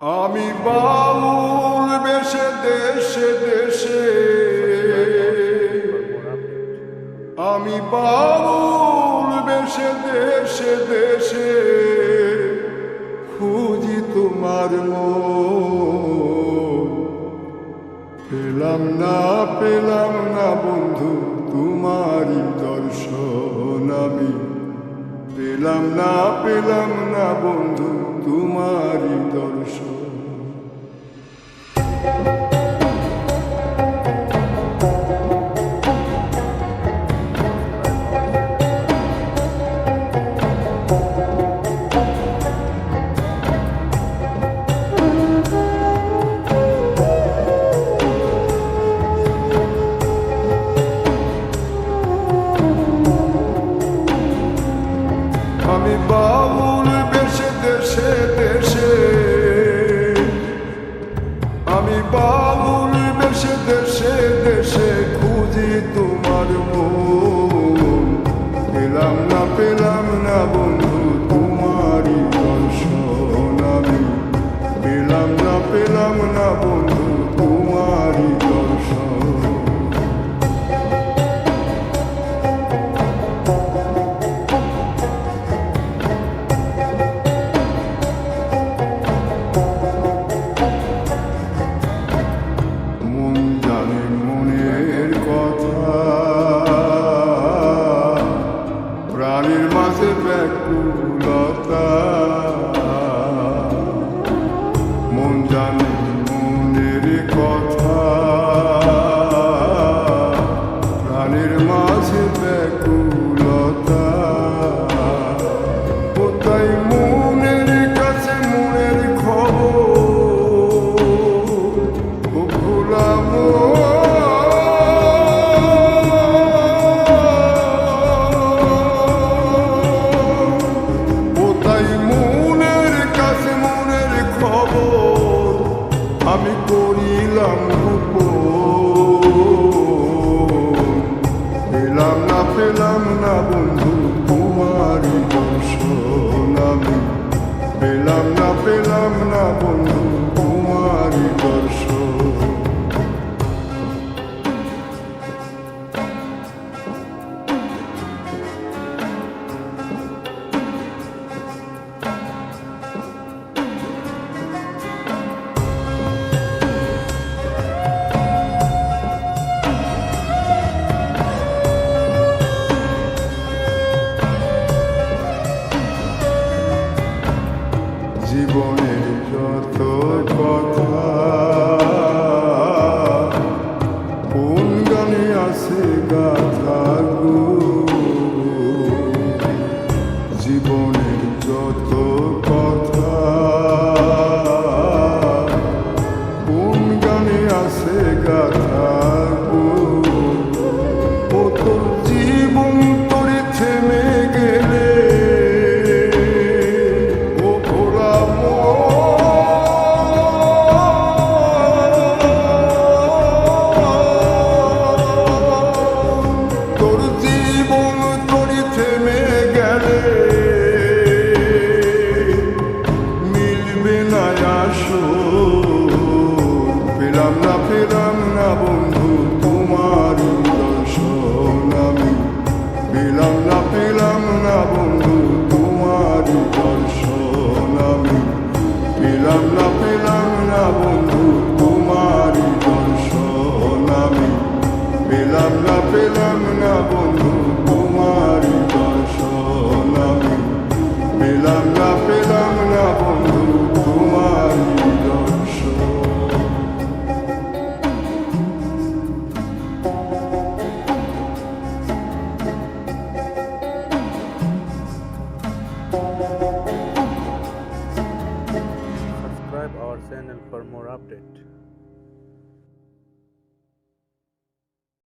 আমি বাউল বেশে দেশে দেশে, আমি বাউল বেশে দেশে দেশে খুঁজি তোমার মন। পেলাম না বন্ধু তোমারই দর্শন, আমি পেলাম না বন্ধু তোমারই দর্শন। আমি বাউল বেশে দেশে দেশে, আমি বাউল বেশে দেশে দেশে খুঁজি তোমার মন। পেলাম না বন্ধু তোমারই দর্শন, আমি পেলাম না বন্ধু তোমারই দর্শন। প্রাণীর মাঝে ব্যাকুলতা, মন জানে মনের কথা, প্রাণীর মাঝে ব্যাকুলতা। কোথায় মনের কাছে মনের খবর ভোলাম, আমি করিলাম পেলাম না বন্ধু তোমারই দর্শন, আমি পেলাম না বন্ধু তোমারই দর্শন। জীবনের যত কথা কোন গানে আছে গাথা গো, জীবনের যত কথা কোন গানে আছে গাথা গো। ও তোর জীবন তোরে থেমে গেলে পেলাম না বন্ধু তোমারই দর্শন, আমি পেলাম না বন্ধু তোমারই দর্শন, আমি পেলাম না বন্ধু তোমারই দর্শন, আমি পেলাম না বন্ধু তোমারই দর্শন, আমি পেলাম না বন্ধু তোমারই দর্শন। Subscribe our channel for more updates.